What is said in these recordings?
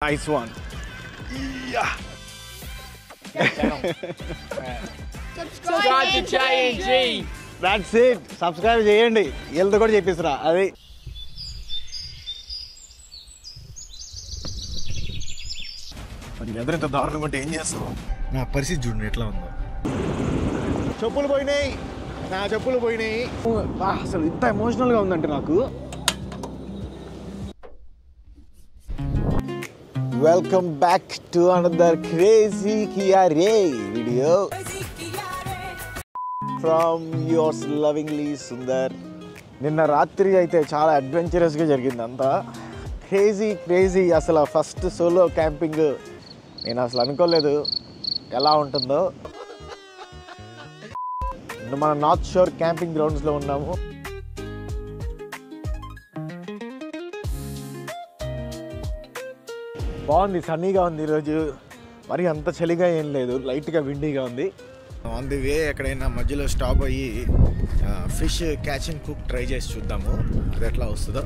Nice one. Yeah. Subscribe to JNG. That's it. Subscribe చేయండి. వీళ్ళతో కూడా చెప్పిస్తున్నా అది. మరి ఎదురింత దారుణం అంటే ఏం చేస్తావు? నా పరిస్థితి చూడండి ఎట్లా ఉందో. చెప్పులు పోయినాయి. నా చెప్పులు పోయినాయి. అసలు ఇంత ఎమోషనల్గా ఉందంటే నాకు. Welcome back to another crazy Kia Ray video from yours lovingly Sundar. నిన్న రాత్రి అయితే చాలా అడ్వెంచరస్గా జరిగింది అంతా. క్రేజీ అసలు ఫస్ట్ సోలో క్యాంపింగ్ నేను అసలు అనుకోలేదు ఎలా ఉంటుందో. మన నార్త్ షోర్ క్యాంపింగ్ గ్రౌండ్స్లో ఉన్నాము. బాగుంది, సన్నీగా ఉంది ఈరోజు. మరి అంత చలిగా ఏం లేదు, లైట్గా విండీగా ఉంది. ఆన్ ది వే ఎక్కడైనా మధ్యలో స్టాప్ అయ్యి fish catch and cook try చేసి చూద్దాము అది ఎట్లా వస్తుందో.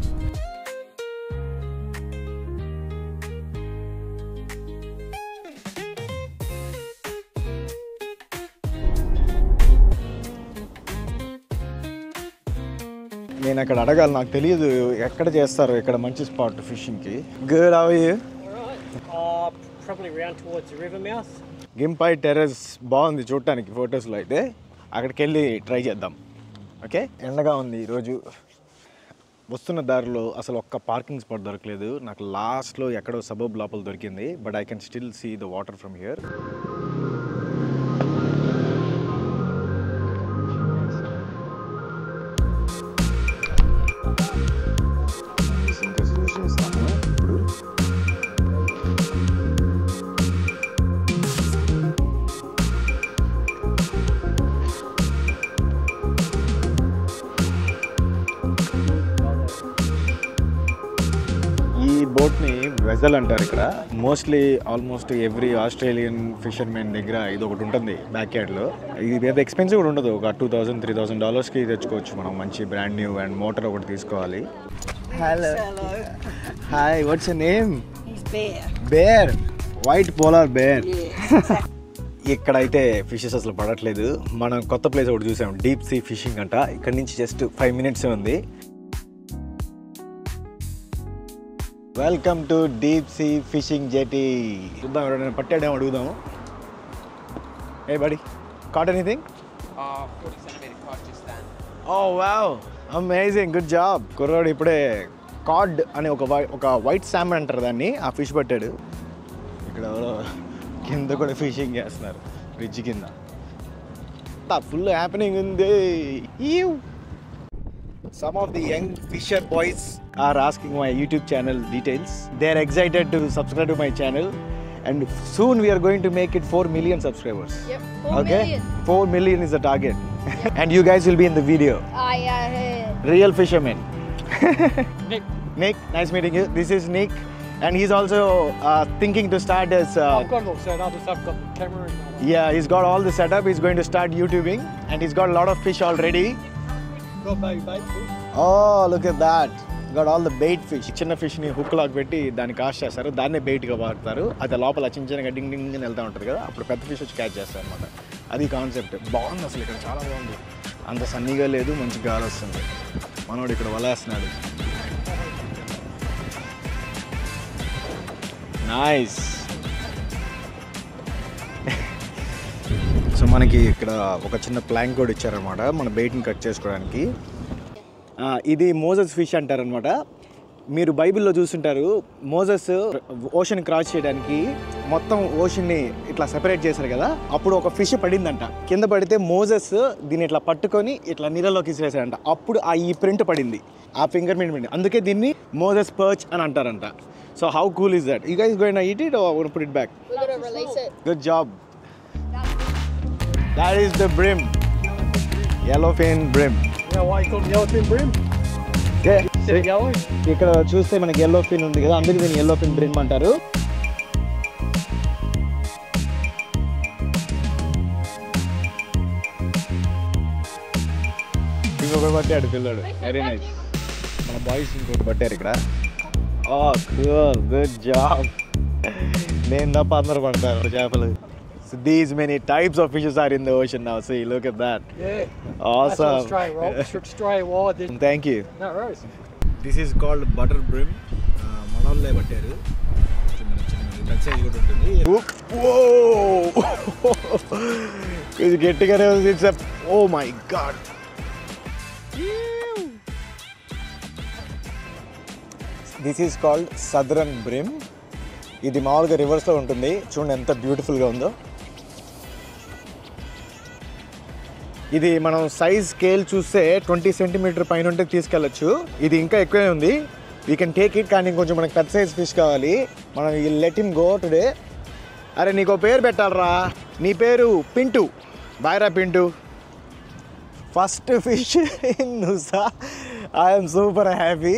నేను అక్కడ అడగాలి, నాకు తెలియదు ఎక్కడ చేస్తారు ఇక్కడ మంచి స్పాట్ ఫిషింగ్కి. Good, how are you? Probably around towards the river mouth. గింపై టెర్రస్ బాగుంది చూడటానికి ఫొటోస్లో. అయితే అక్కడికి వెళ్ళి ట్రై చేద్దాం. ఓకే, ఎండగా ఉంది ఈరోజు. వస్తున్న దారిలో అసలు ఒక్క పార్కింగ్ స్పాట్ దొరకలేదు నాకు. లాస్ట్లో ఎక్కడో సబర్బ్ లోపల దొరికింది, but I can still see the water from here. ఈ బోట్ని వెజల్ అంటారు ఇక్కడ. Mostly almost every Australian fishermen దగ్గర ఇది ఒకటి ఉంటుంది బ్యాక్ యార్డ్లో. ఇది పెద్ద ఎక్స్పెన్సివ్ కూడా ఉండదు, ఒక $2,000-3,000కి తెచ్చుకోవచ్చు మనం. మంచి బ్రాండ్ న్యూ అండ్ మోటార్ ఒకటి తీసుకోవాలి. Hello, hi, what's your name? Bear, white polar bear. ఇక్కడైతే ఫిషెస్ అసలు పడట్లేదు. మనం కొత్త ప్లేస్ ఒకటి చూసాం, డీప్ సీ ఫిషింగ్ అంట. ఇక్కడ నుంచి జస్ట్ 5 minutes ఉంది. Welcome to deep sea fishing jetty. చూద్దాం ఎవరైనా పట్టాడేమో అడుగుదాము. Hey buddy, caught anything? 40 centimeter cod just then. Oh wow, amazing, good job. కుర్రాడు ఇప్పుడే కాడ్ అనే ఒక వైట్ సాల్మన్ అంటారు దాన్ని, ఆ ఫిష్ పట్టాడు. ఇక్కడ కింద కూడా ఫిషింగ్ చేస్తున్నారు బ్రిడ్జ్ కింద. ఫుల్ హ్యాపెనింగ్ ఉంది. Some of the young fisher boys are asking my YouTube channel details. They are excited to subscribe to my channel, and soon we are going to make it 4 million subscribers. Yep, 4 million. 4 million is the target. And you guys will be in the video. Yeah. Real fishermen. Nick, nice meeting you. This is Nick, and he's also thinking to start his. I've got it all set up. I've got the camera and all that. Yeah, he's got all the setup. He's going to start YouTubing, and he's got a lot of fish already. Got baby bait fish. Oh, look at that. Got all the bait fish. చిన్న ఫిష్ని hook లాగా పెట్టి దాన్ని cost చేస్తారు, దాన్నే బెయిట్గా వాడతారు. అది లోపల చిన్నగా డింగ్ డింగ్ అని వెళ్తూ ఉంటుంది కదా, అప్పుడు పెద్ద ఫిష్ వచ్చి క్యాచ్ చేస్తారు అనమాట. అది కాన్సెప్ట్. బాగుంది అసలు, ఇక్కడ చాలా బాగుంది. అంత సన్నీగా లేదు, మంచి గాలి వస్తుంది. మనోడు ఇక్కడ వలేస్తున్నాడు. నైస్. సో మనకి ఇక్కడ ఒక చిన్న ప్లాంక్ కూడా ఇచ్చారనమాట మన బెయిట్ని కట్ చేసుకోవడానికి. ఇది మోజెస్ ఫిష్ అంటారనమాట. మీరు బైబిల్లో చూస్తుంటారు, మోజెస్ ఓషన్ క్రాస్ చేయడానికి మొత్తం ఓషన్ని ఇట్లా సెపరేట్ చేశారు కదా, అప్పుడు ఒక ఫిష్ పడిందంట. కింద పడితే మోజెస్ దీన్ని ఇట్లా పట్టుకొని ఇట్లా నీళ్ళలోకి ఇసిరేసారంట. అప్పుడు ఈ ప్రింట్ పడింది, ఆ ఫింగర్ ప్రింట్ పడింది. అందుకే దీన్ని మోజెస్ పర్చ్ అని అంటారంట. So how cool is that? You guys going to eat it or put it back? We're gonna release it. Good job. That is the brim. Yellowfin brim. Yeah, why you call it yellowfin brim? Yeah. Is it yellow? ఇక్కడ చూస్తే మనకి yellow ఫిన్ ఉంది కదా, అందుకే దీన్ని yellow ఫిన్ brim అంటారు. ఇంకొకటి పట్టాడు పిల్లడు, వెరీ నైస్. మన బాయ్స్ ఇంకొకటి పట్టారు ఇక్కడ. Oh, cool. Good job. నేను తప్ప అందరూ పడతారు చేపలు. So these many types of fishes are in the ocean now. See, look at that. Yeah. Awesome. That's Australia, right? Australia wide. Thank you. No worries. This is called butter bream. మనోళ్ళే పట్టారు. చిన్న size కూడా ఉంటుంది. ఇది గట్టిగానే ఉంది. It's oh my god. This is called southern brim. ఇది మామూలుగా రివర్స్లో ఉంటుంది. చూడండి ఎంత బ్యూటిఫుల్గా ఉందో. ఇది మనం సైజ్ స్కేల్ చూస్తే 20 సెంటీమీటర్ పైన ఉంటే తీసుకెళ్ళచ్చు. ఇది ఇంకా ఎక్కువే ఉంది. వీ కెన్ టేక్ ఇట్, కానీ కొంచెం మనకు పెద్ద సైజ్ ఫిష్ కావాలి. మనం ఈ లెట్ హిమ్ గో టుడే. అరే నీకు పేరు పెట్టాలరా. నీ పేరు పింటూ. బాయ్రా Pintu. First fish in Nusa. I'm super happy.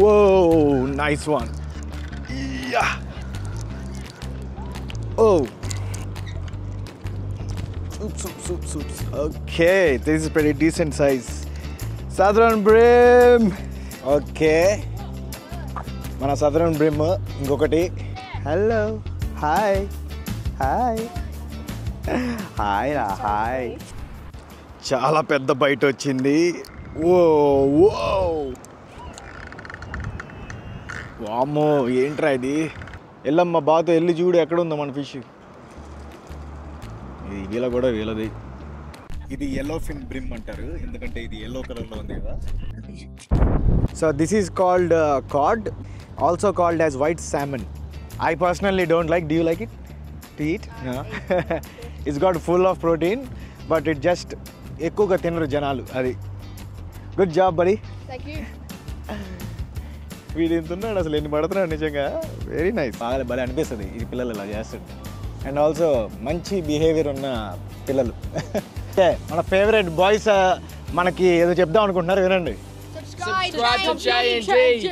Whoa, nice one. Yeah. Oh. Oops. Okay, this is pretty decent size. Southern brim. Okay. Mana southern brim ingokati. Hello. Hi. Hi. Hi ra. Hi. Chala pedda bite ochindi. Whoa. వామ్మో ఏంట్రా ఇది. వెళ్ళమ్మా బాతో వెళ్ళి చూడు ఎక్కడ ఉందో మన fish. ఇది వీళ్ళ కూడా వీళ్ళది. ఇది ఎల్లో ఫిన్ బ్రిమ్ అంటారు, ఎందుకంటే ఇది ఎల్లో కలర్లో ఉంది కదా. So this is called card, also called as white సామన్. I personally don't like. Do you like it to eat? It's got full of protein, but it just ఎక్కువగా తినరు జనాలు. అది గుడ్ జాబ్ బడి. Thank you. వీడు ఎంతున్నాడు అసలు, ఎన్ని పడుతున్నాడు నిజంగా. Very nice. బాగా భలే అనిపిస్తుంది ఇది పిల్లలు ఇలా చేస్తాడు. అండ్ ఆల్సో మంచి బిహేవియర్ ఉన్న పిల్లలు. మన ఫేవరెట్ బాయ్స్ మనకి ఏదో చెప్దాం అనుకుంటున్నారు, వినండి. Subscribe to J&G.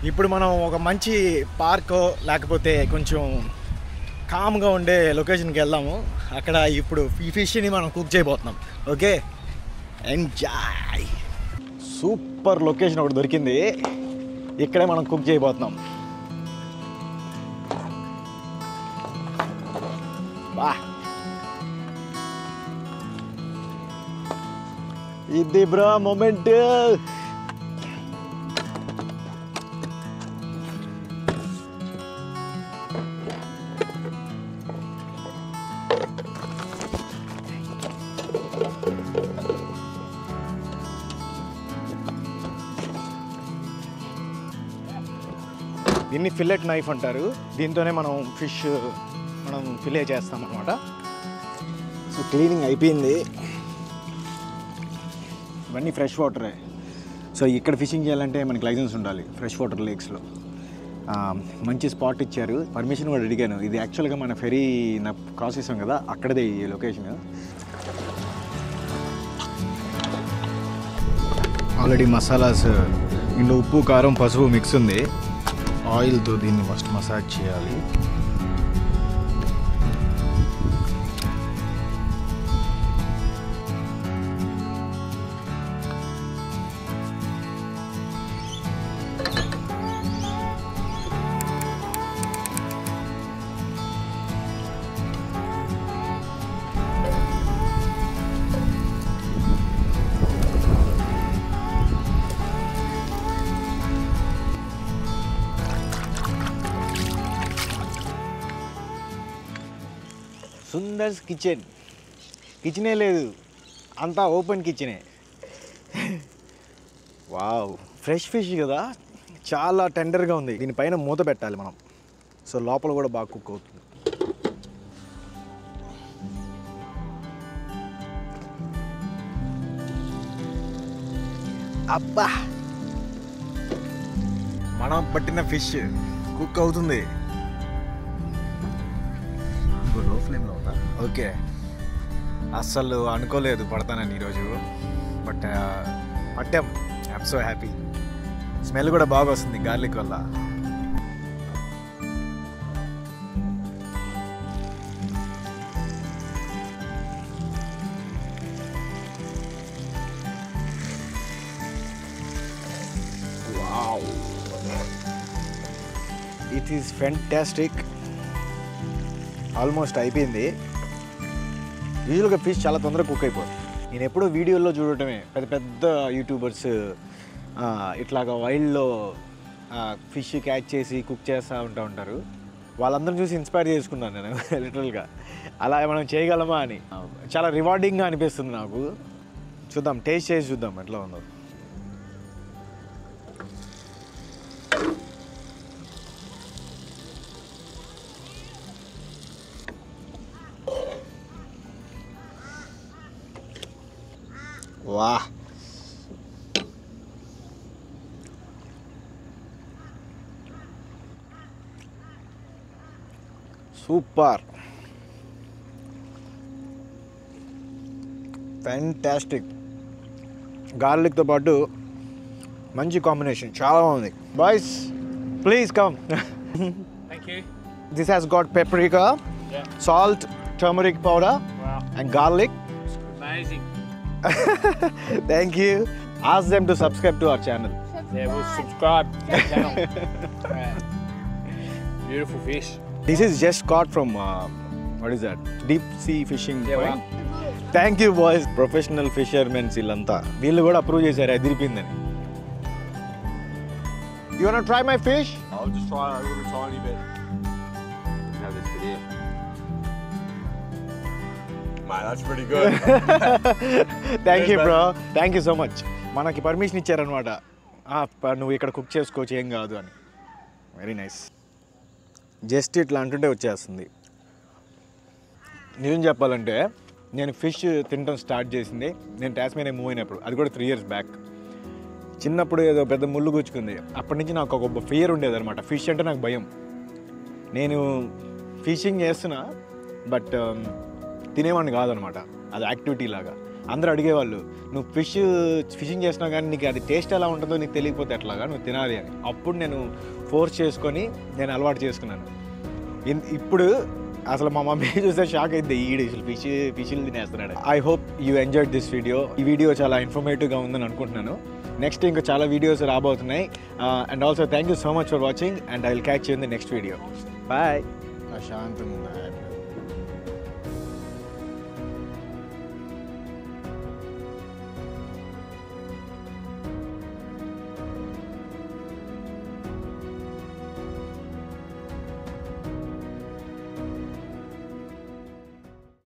ఇప్పుడు మనం ఒక మంచి పార్కో లేకపోతే కొంచెం కామ్గా ఉండే లొకేషన్కి వెళ్దాము. అక్కడ ఇప్పుడు ఈ ఫిష్ని మనం కుక్ చేయబోతున్నాం. Okay, enjoy. సూపర్ లొకేషన్ ఒకటి దొరికింది, ఇక్కడే మనం కుక్ చేయబోతున్నాం. బా, ఇది బ్రో మూమెంట్. దీన్ని ఫిల్లెట్ నైఫ్ అంటారు. దీంతోనే మనం ఫిష్ ఫిలే చేస్తాం అన్నమాట. సో క్లీనింగ్ అయిపోయింది. ఇవన్నీ ఫ్రెష్ వాటరే. సో ఇక్కడ ఫిషింగ్ చేయాలంటే మనకి లైసెన్స్ ఉండాలి ఫ్రెష్ వాటర్ లేక్స్లో. మంచి స్పాట్ ఇచ్చారు, పర్మిషన్ కూడా అడిగాను. ఇది యాక్చువల్గా మన ఫెరీ క్రాస్ చేసాం కదా, అక్కడదే ఈ లొకేషన్. ఆల్రెడీ మసాలాస్ ఇందులో ఉప్పు కారం పసుపు మిక్స్ ఉంది. ఆయిల్తో దీన్ని ఫస్ట్ మసాజ్ చేయాలి. సుందర్స్ కిచెన్. కిచెనే లేదు, అంతా ఓపెన్ కిచెనే. వావ్, ఫ్రెష్ ఫిష్ కదా, చాలా టెండర్గా ఉంది. దీనిపైన మూత పెట్టాలి మనం, సో లోపల కూడా బాగా కుక్ అవుతుంది. అబ్బా, మనం పట్టిన ఫిష్ కుక్ అవుతుంది. లో ఫ్లేమ్లో ఉందా? ఓకే, అస్సలు అనుకోలేదు పడతానని ఈరోజు, బట్ పట్టాం. I'm so happy. స్మెల్ కూడా బాగా వస్తుంది గార్లిక్ వల్ల. Taste is fantastic. ఆల్మోస్ట్ అయిపోయింది. యూజువల్గా ఫిష్ చాలా తొందరగా కుక్ అయిపోతుంది. నేను ఎప్పుడూ వీడియోలో చూడటమే, పెద్ద పెద్ద యూట్యూబర్స్ ఇట్లాగా వైల్డ్లో ఫిష్ క్యాచ్ చేసి కుక్ చేస్తూ ఉంటారు. వాళ్ళందరూ చూసి ఇన్స్పైర్ చేసుకున్నాను నేను లిటరల్గా. అలా మనం చేయగలమా అని చాలా రివార్డింగ్గా అనిపిస్తుంది నాకు. చూద్దాం, టేస్ట్ చేసి చూద్దాం ఎట్లా ఉందో. వా, సూపర్, ఫ్యాంటాస్టిక్. గార్లిక్తో పాటు మంచి కాంబినేషన్, చాలా బాగుంది. Boys please come. Thank you. This has got paprika, salt, turmeric powder and garlic. Amazing. Thank you. Ask them to subscribe to our channel. Yeah, we'll subscribe to the channel. Beautiful fish. This is just caught from what is that? Deep sea fishing point. Thank you boys. Professional fishermen వీళ్ళంతా. వీళ్ళు కూడా approve చేశారు అదిరిపోయిందని. You wanna try my fish? I'll just try a little tiny bit. Have this bit here. Mate, that's pretty good. Thank you bro. Thank you so much. మనకి permission ఇచ్చారనమాట, నువ్వు ఇక్కడ cook చేసుకోవచ్చు, ఏం కాదు అని. Very nice. జస్ట్ ఇట్లా అంటుంటే వచ్చేస్తుంది. నిజం చెప్పాలంటే నేను ఫిష్ తినడం స్టార్ట్ చేసింది నేను టాస్మేనియా మూవ్ అయినప్పుడు. అది కూడా 3 years బ్యాక్. చిన్నప్పుడు ఏదో పెద్ద ముళ్ళు గుచ్చుకుంది. అప్పటి నుంచి నాకు ఒక ఫియర్ ఉండేది అనమాట. ఫిష్ అంటే నాకు భయం. నేను ఫిషింగ్ చేస్తున్నా బట్ తినేవాడిని కాదనమాట. అది యాక్టివిటీ లాగా. అందరూ అడిగేవాళ్ళు, నువ్వు ఫిషింగ్ చేసినావు కానీ నీకు అది టేస్ట్ ఎలా ఉంటుందో నీకు తెలియకపోతే ఎట్లాగా, నువ్వు తినాలి అని. అప్పుడు నేను ఫోర్స్ చేసుకొని నేను అలవాటు చేసుకున్నాను. ఇప్పుడు అసలు మా మమ్మీ చూస్తే షాక్ అయింది, ఈడు ఫిష్లు తినేస్తున్నాడు. I hope you enjoyed this video. ఈ వీడియో చాలా ఇన్ఫర్మేటివ్గా ఉందని అనుకుంటున్నాను. నెక్స్ట్ ఇంకా చాలా వీడియోస్ రాబోతున్నాయి. And also thank you so much for watching and I will catch you in the next video. Bye. ప్రశాంతంగా